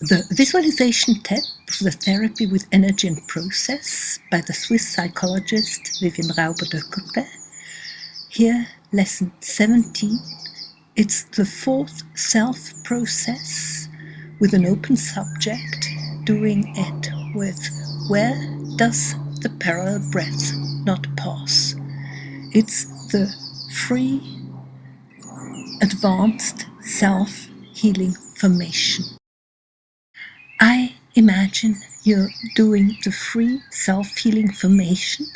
The Visualisation TEP for the Therapy with Energy and Process by the Swiss psychologist Vivienne Rauber. Here, lesson 17. It's the fourth self-process with an open subject, doing it with where does the parallel breath not pause? It's the free, advanced self-healing formation. I imagine you're doing the free self-healing formation,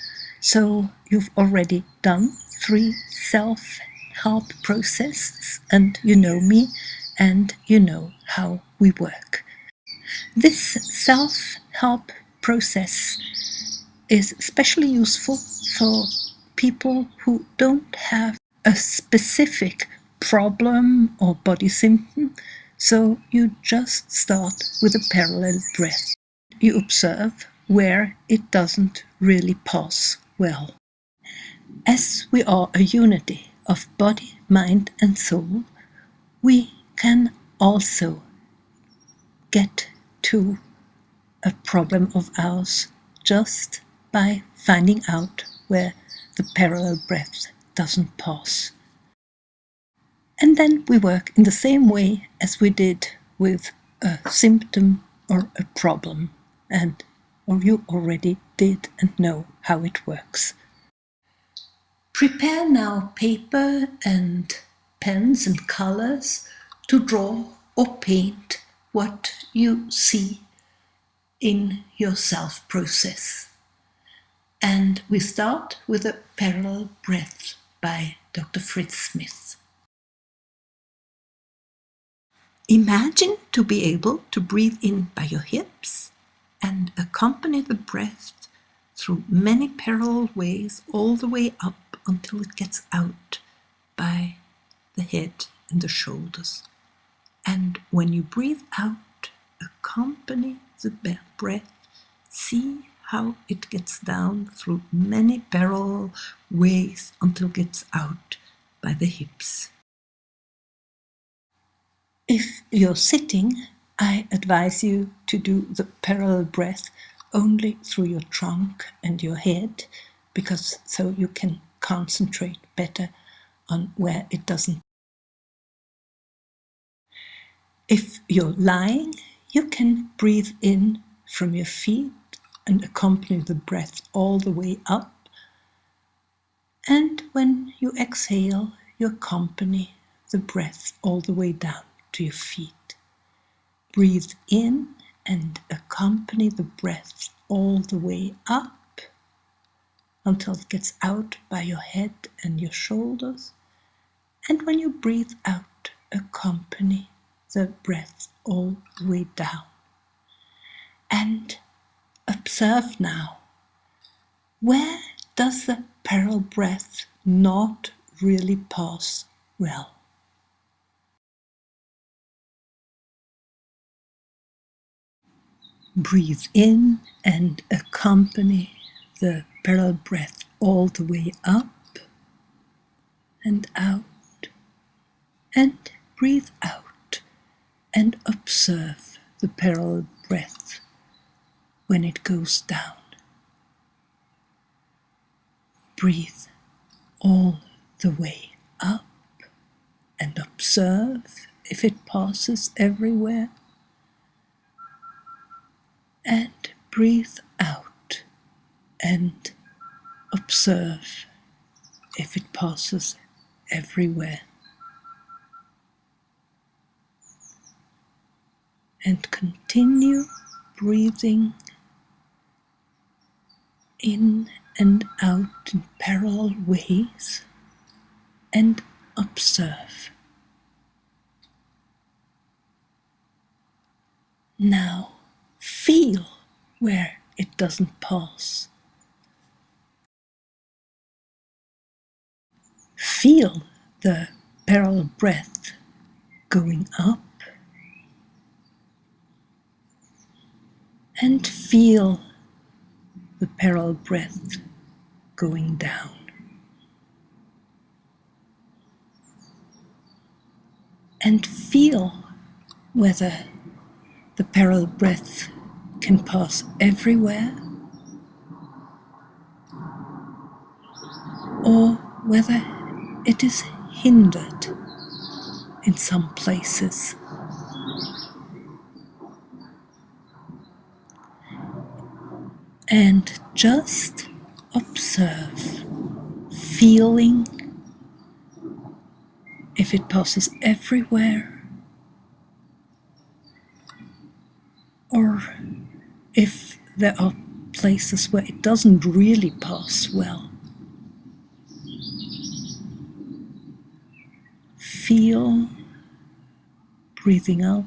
so you've already done 3 self-help processes, and you know me, and you know how we work. This self-help process is especially useful for people who don't have a specific problem or body symptom, so you just start with a parallel breath. You observe where it doesn't really pause well. As we are a unity of body, mind and soul, we can also get to a problem of ours just by finding out where the parallel breath doesn't pause. And then we work in the same way as we did with a symptom or a problem, or you already did and know how it works. Prepare now paper and pens and colors to draw or paint what you see in your self-process. And we start with a parallel breath by Dr. Fritz Smith. Imagine to be able to breathe in by your hips and accompany the breath through many parallel ways all the way up until it gets out by the head and the shoulders. And when you breathe out, accompany the breath. See how it gets down through many parallel ways until it gets out by the hips. If you're sitting, I advise you to do the parallel breath only through your trunk and your head, because so you can concentrate better on where it doesn't. If you're lying, you can breathe in from your feet and accompany the breath all the way up. And when you exhale, you accompany the breath all the way down to your feet. Breathe in and accompany the breath all the way up until it gets out by your head and your shoulders. And when you breathe out, accompany the breath all the way down. And observe now, where does the parallel breath not really pause well? Breathe in and accompany the parallel breath all the way up and out, and breathe out and observe the parallel breath when it goes down. Breathe all the way up and observe if it passes everywhere. And breathe out and observe if it passes everywhere. And continue breathing in and out in parallel ways and observe. Now feel where it doesn't pause. Feel the parallel breath going up and feel the parallel breath going down. And feel whether the parallel breath can pass everywhere, or whether it is hindered in some places. And just observe, feeling if it passes everywhere, or if there are places where it doesn't really pass well. Feel breathing up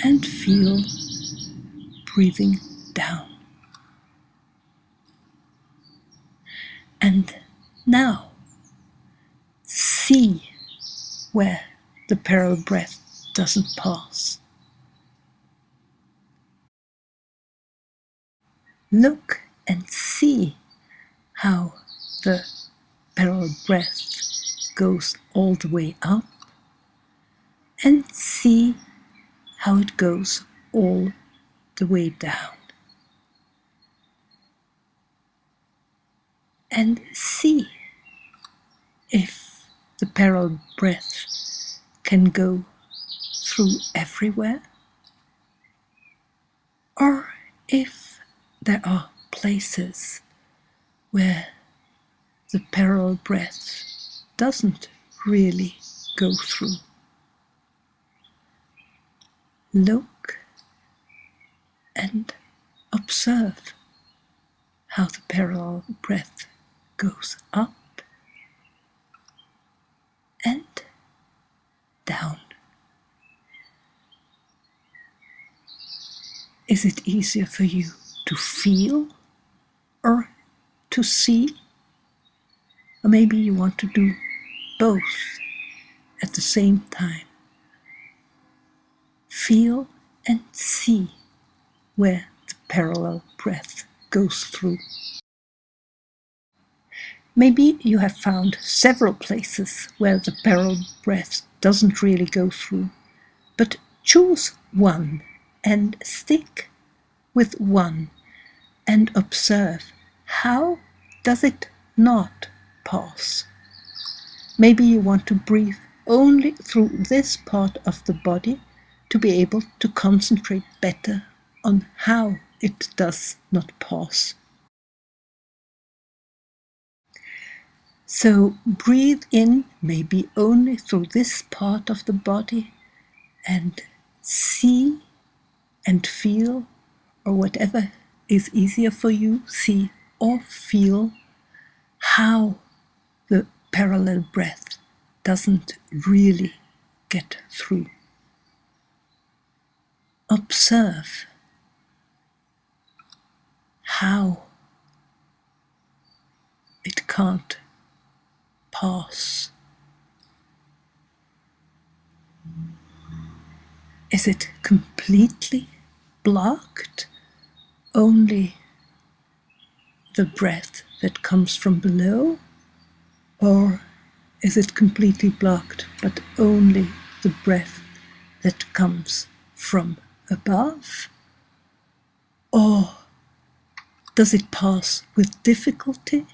and feel breathing down. And now see where the parallel breath doesn't pass. Look and see how the parallel breath goes all the way up, and see how it goes all the way down. And see if the parallel breath can go through everywhere, or if there are places where the parallel breath doesn't really go through. Look and observe how the parallel breath goes up and down. Is it easier for you to feel or to see? Or maybe you want to do both at the same time. Feel and see where the parallel breath goes through. Maybe you have found several places where the parallel breath doesn't really go through, but choose one and stick with one and observe how does it not pass. Maybe you want to breathe only through this part of the body to be able to concentrate better on how it does not pass. So breathe in maybe only through this part of the body and see and feel, or whatever is easier for you, see or feel how the parallel breath doesn't really get through. Observe how it can't pass. Is it completely blocked? Only the breath that comes from below? Or is it completely blocked, but only the breath that comes from above? Or does it pass with difficulty?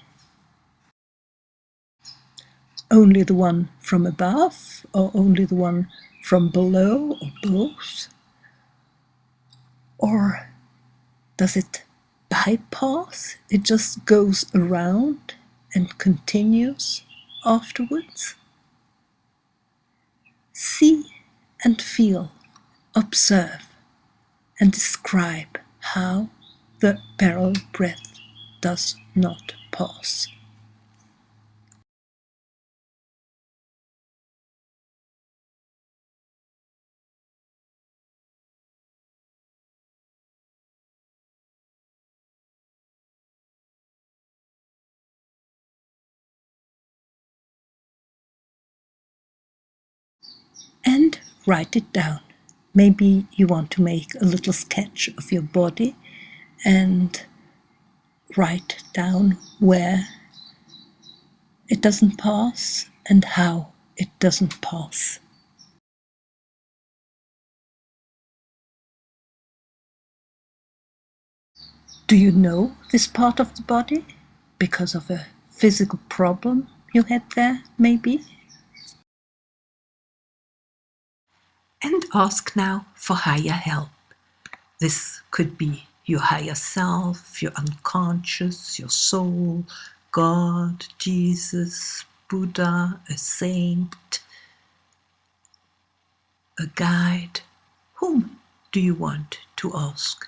Only the one from above, or only the one from below, or both? Or does it bypass? It just goes around and continues afterwards? See and feel, observe, and describe how the parallel breath does not pass. And write it down. Maybe you want to make a little sketch of your body and write down where it doesn't pass and how it doesn't pass. Do you know this part of the body because of a physical problem you had there, maybe? And ask now for higher help. This could be your higher self, your unconscious, your soul, God, Jesus, Buddha, a saint, a guide. Whom do you want to ask?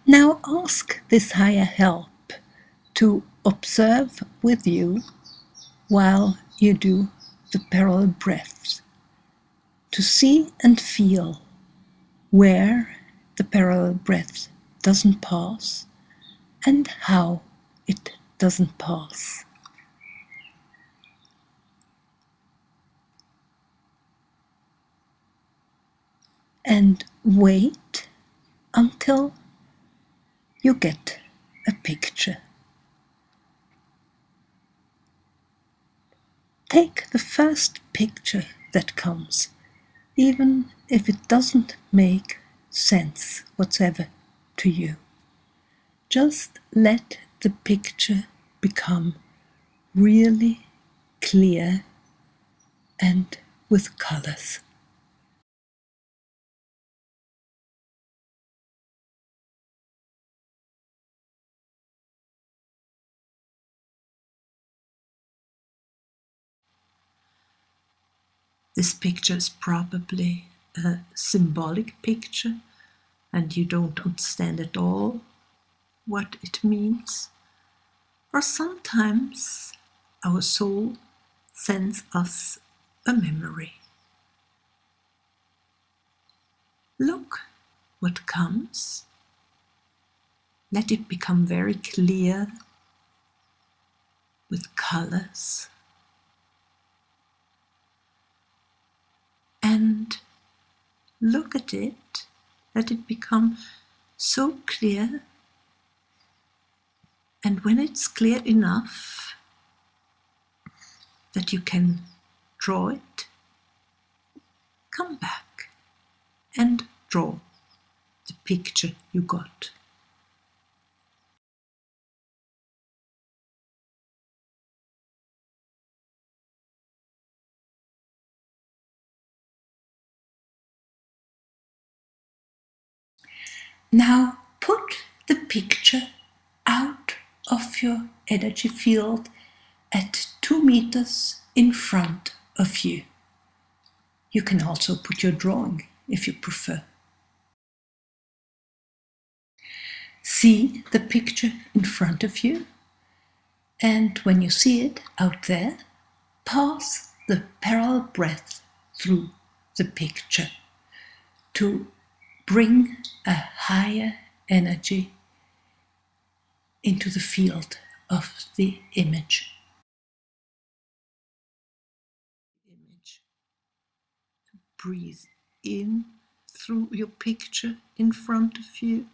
Now ask this higher help to observe with you while you do the parallel breaths, to see and feel where the parallel breath doesn't pass and how it doesn't pass. And wait until you get a picture. Take the first picture that comes, even if it doesn't make sense whatsoever to you. Just let the picture become really clear and with colors. This picture is probably a symbolic picture and you don't understand at all what it means. Or sometimes our soul sends us a memory. Look what comes. Let it become very clear with colors. And look at it. Let it become so clear. And when it's clear enough that you can draw it, come back and draw the picture you got. Now put the picture out of your energy field at 2 meters in front of you. You can also put your drawing if you prefer. See the picture in front of you, and when you see it out there, pass the parallel breath through the picture to bring a higher energy into the field of the image. Breathe in through your picture in front of you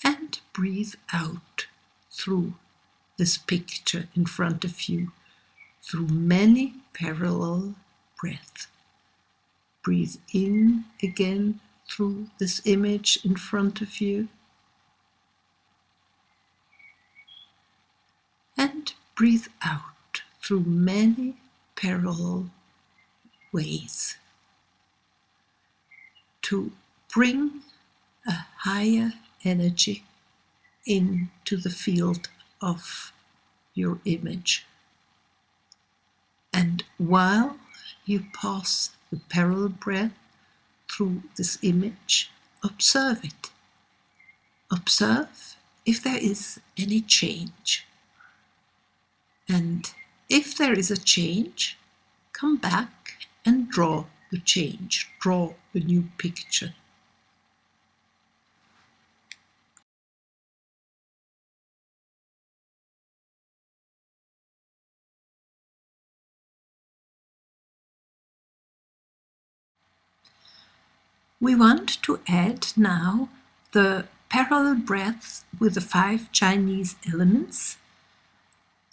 and breathe out through this picture in front of you through many parallel breaths. Breathe in again through this image in front of you and breathe out through many parallel ways to bring a higher energy into the field of your image. And while you pass the parallel breath through this image, observe it. Observe if there is any change. And if there is a change, come back and draw the change. Draw a new picture. We want to add now the parallel breaths with the 5 Chinese elements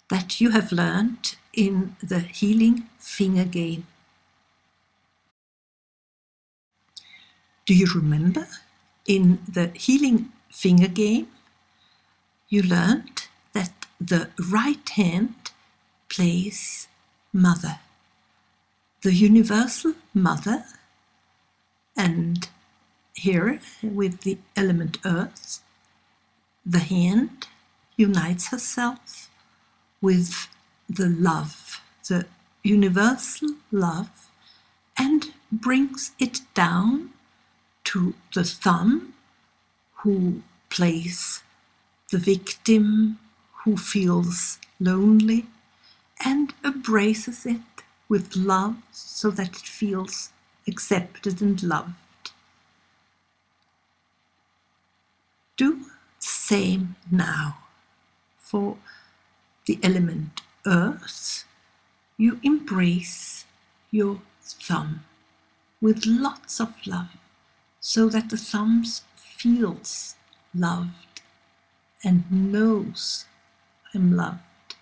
that you have learned in the healing finger game. Do you remember in the healing finger game, you learned that the right hand plays mother, the universal mother, and here with the element earth, the hand unites herself with the love, the universal love, and brings it down to the thumb, who plays the victim, who feels lonely, and embraces it with love so that it feels accepted and loved. Do the same now. For the element earth, you embrace your thumb with lots of love so that the thumb feels loved and knows I'm loved.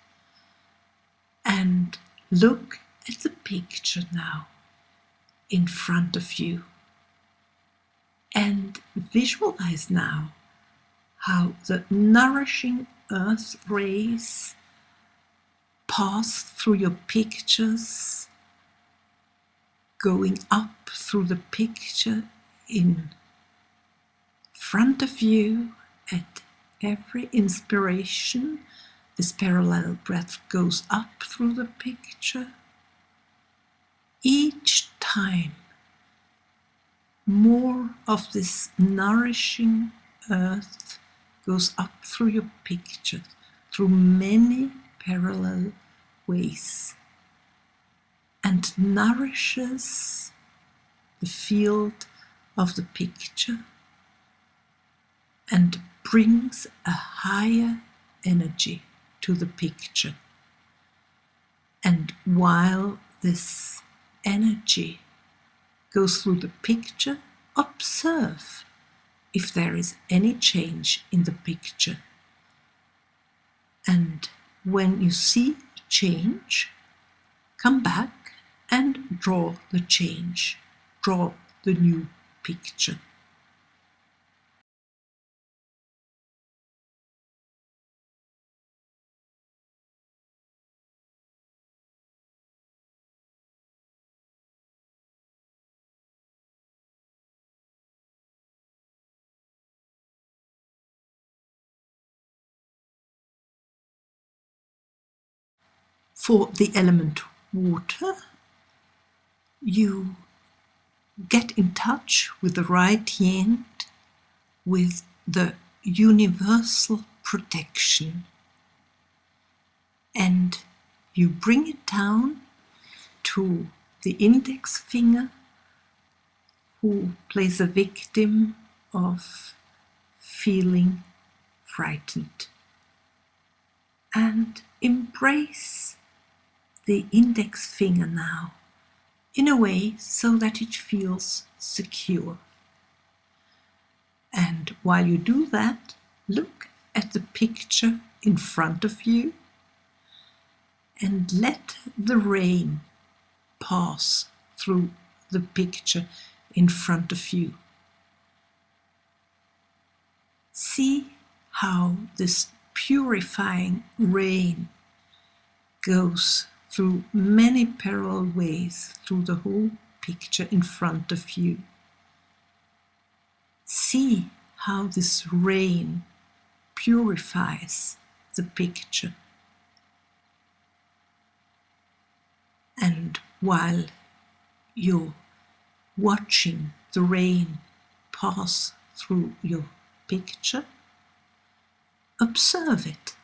And look at the picture now in front of you and visualize now how the nourishing earth rays pass through your pictures, going up through the picture in front of you at every inspiration. This parallel breath goes up through the picture. Each time, more of this nourishing earth goes up through your picture, through many parallel ways, and nourishes the field of the picture and brings a higher energy to the picture. And while this energy goes through the picture, observe if there is any change in the picture. And when you see change, come back and draw the change, draw the new picture. For the element water, you get in touch with the right hand, with the universal protection, and you bring it down to the index finger, who plays a victim of feeling frightened, and embrace the index finger now in a way so that it feels secure. And while you do that, look at the picture in front of you and let the rain pass through the picture in front of you. See how this purifying rain goes through many parallel ways through the whole picture in front of you. See how this rain purifies the picture. And while you're watching the rain pass through your picture, observe it.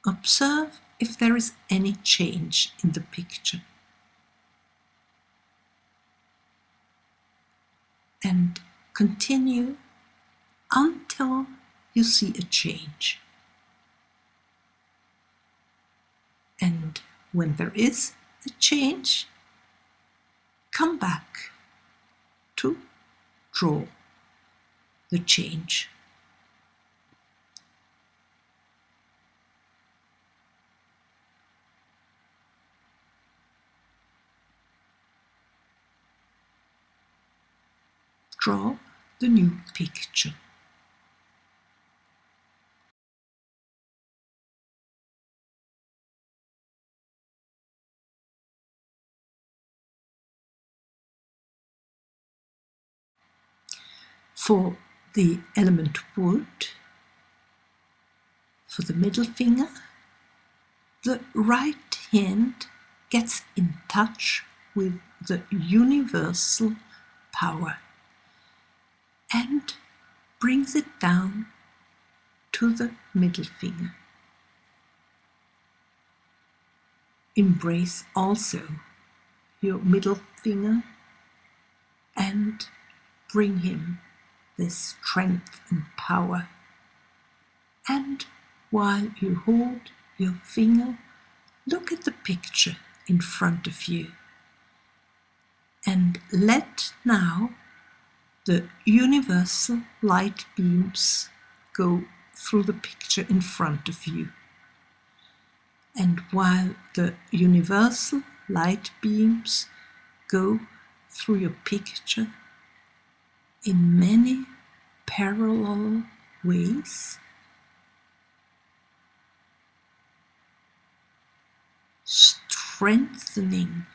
Observe if there is any change in the picture. And continue until you see a change. And when there is a change, come back to draw the change. draw the new picture. For the element wood, for the middle finger, the right hand gets in touch with the universal power and brings it down to the middle finger. Embrace also your middle finger and bring him this strength and power. And while you hold your finger, look at the picture in front of you and let now the universal light beams go through the picture in front of you. And while the universal light beams go through your picture in many parallel ways, strengthening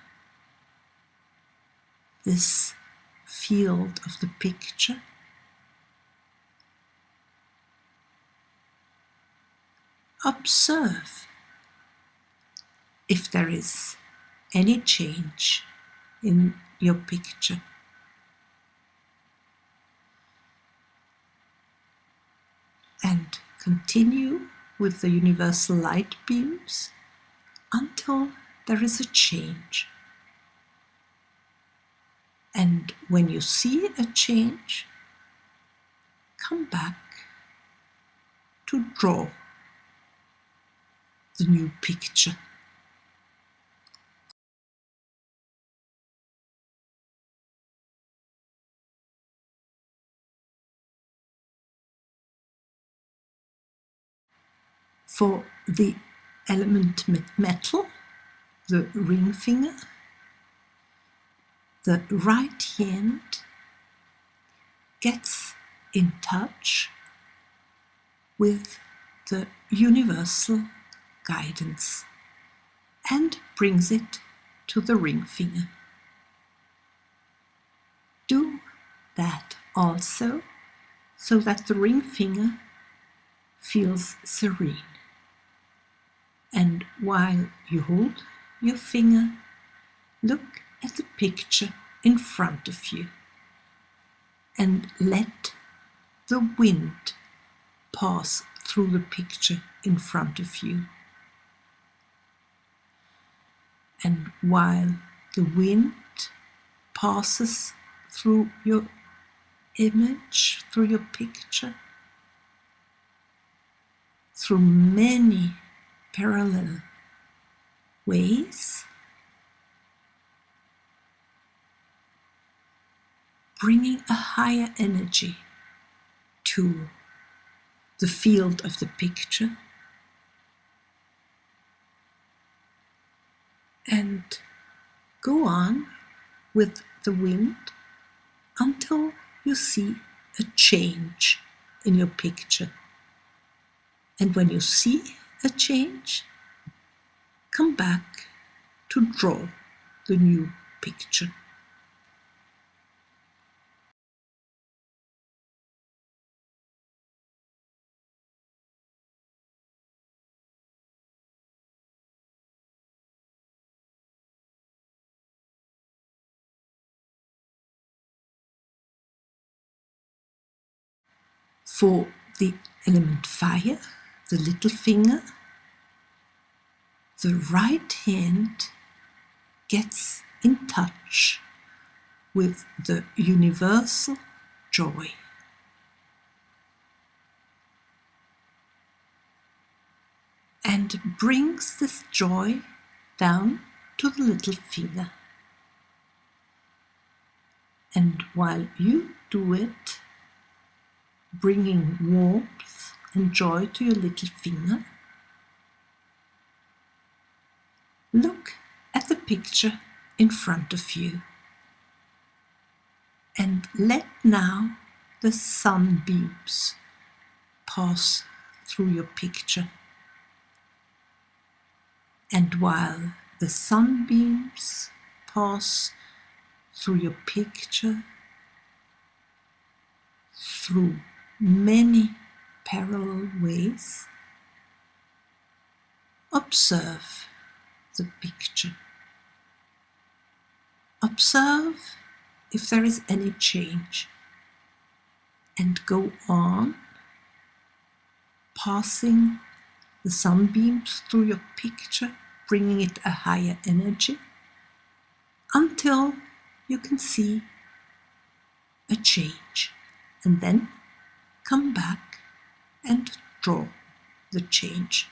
this field of the picture, observe if there is any change in your picture. And continue with the universal light beams until there is a change. And when you see a change, come back to draw the new picture. For the element metal, the ring finger, the right hand gets in touch with the universal guidance and brings it to the ring finger. Do that also so that the ring finger feels serene. And while you hold your finger, look at the picture in front of you and let the wind pass through the picture in front of you. And while the wind passes through your image, through your picture, through many parallel ways, bringing a higher energy to the field of the picture, and go on with the wind until you see a change in your picture. And when you see a change, come back to draw the new picture. For the element fire, the little finger, the right hand gets in touch with the universal joy. And brings this joy down to the little finger. And while you do it, bringing warmth and joy to your little finger, look at the picture in front of you And let now the sunbeams pass through your picture. And while the sunbeams pass through your picture, through many parallel ways, observe the picture. Observe if there is any change, and go on passing the sunbeams through your picture, bringing it a higher energy, until you can see a change, and then come back and draw the change.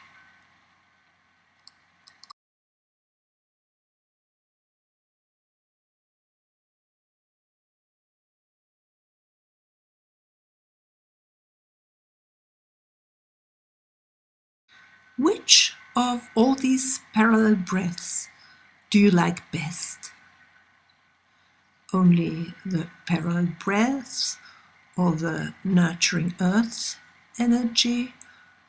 Which of all these parallel breaths do you like best? Only the parallel breaths, or the nurturing earth energy,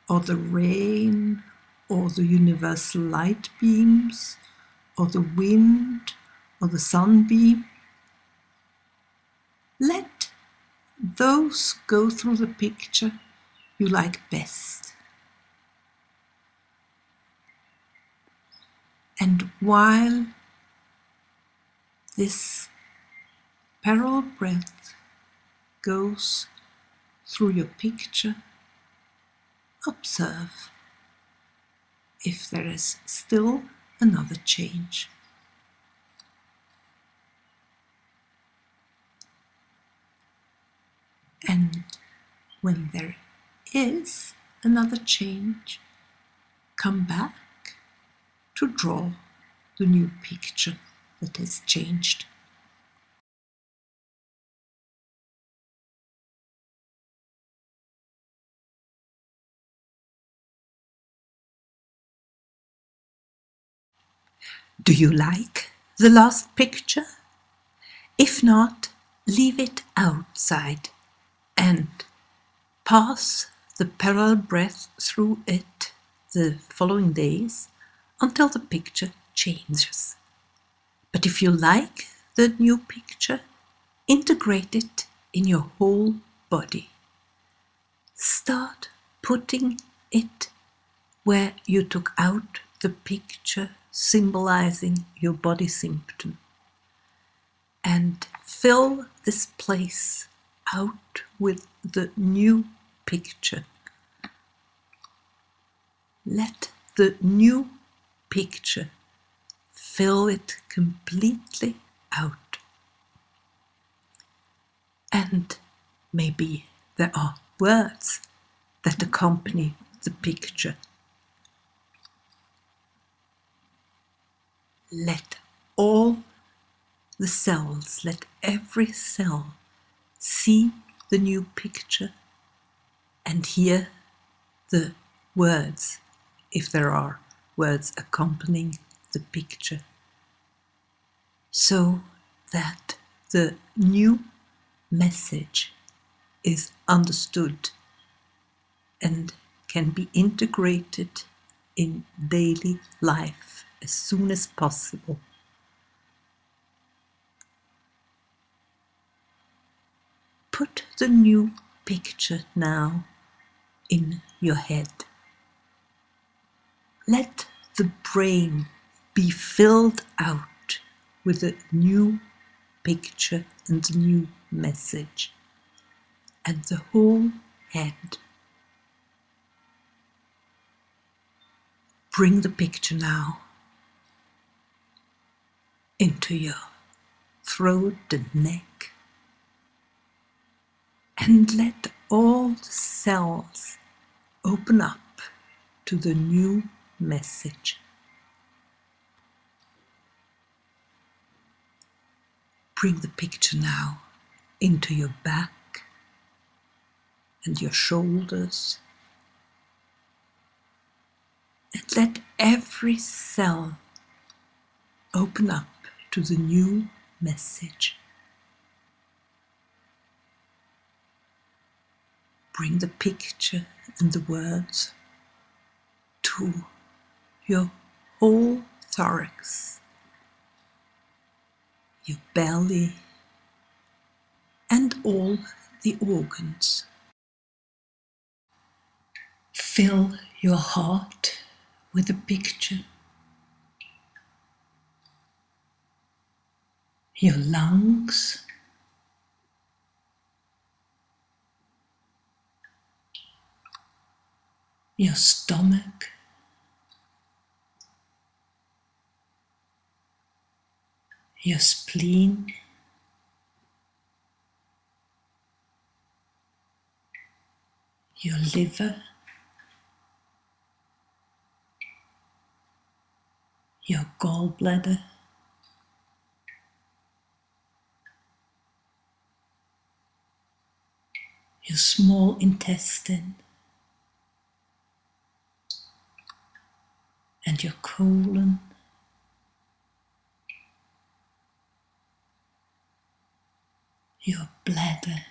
or the rain, or the universal light beams, or the wind, or the sunbeam? Let those go through the picture you like best. And while this parallel breath goes through your picture, observe if there is still another change. And when there is another change, come back to draw the new picture that has changed. Do you like the last picture? If not, leave it outside and pass the parallel breath through it the following days until the picture changes. But if you like the new picture, integrate it in your whole body. Start putting it where you took out the picture symbolizing your body symptom, and fill this place out with the new picture. Let the new picture fill it completely out. And maybe there are words that accompany the picture. Let all the cells, let every cell see the new picture and hear the words, if there are words accompanying the picture, so that the new message is understood and can be integrated in daily life as soon as possible. Put the new picture now in your head. Let the brain be filled out with a new picture and a new message, and the whole head. Bring the picture now into your throat and neck, and let all the cells open up to the new message. Bring the picture now into your back and your shoulders, and let every cell open up to the new message. bring the picture and the words to your whole thorax, your belly, and all the organs. Fill your heart with a picture, your lungs, your stomach, your spleen, your liver, your gallbladder, your small intestine, and your colon, your bladder,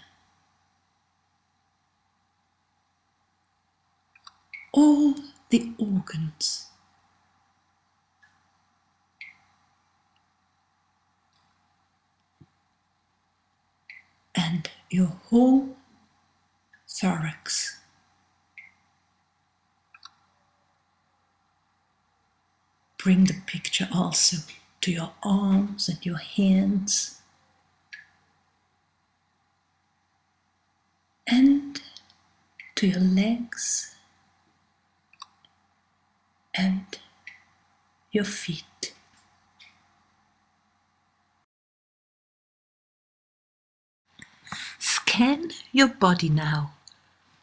all the organs, and your whole thorax. Bring the picture also to your arms and your hands, and to your legs and your feet. Scan your body now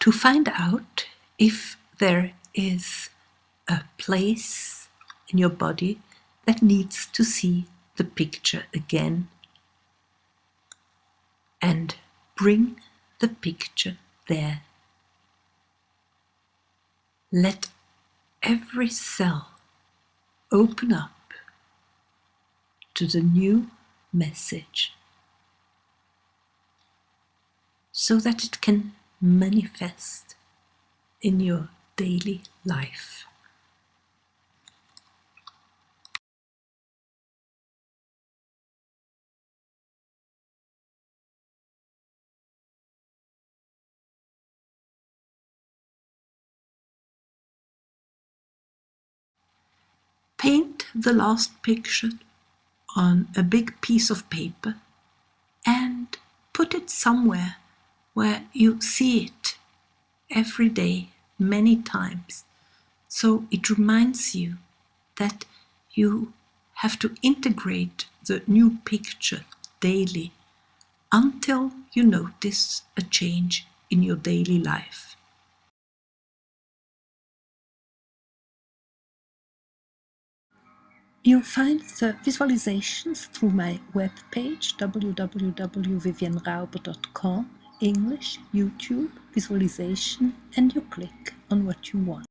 to find out if there is a place in your body that needs to see the picture again, and bring the picture there. Let every cell open up to the new message so that it can manifest in your daily life. Paint the last picture on a big piece of paper and put it somewhere where you see it every day, many times, so it reminds you that you have to integrate the new picture daily until you notice a change in your daily life. You'll find the visualizations through my webpage www.viviennerauber.com, English, YouTube, visualization, and you click on what you want.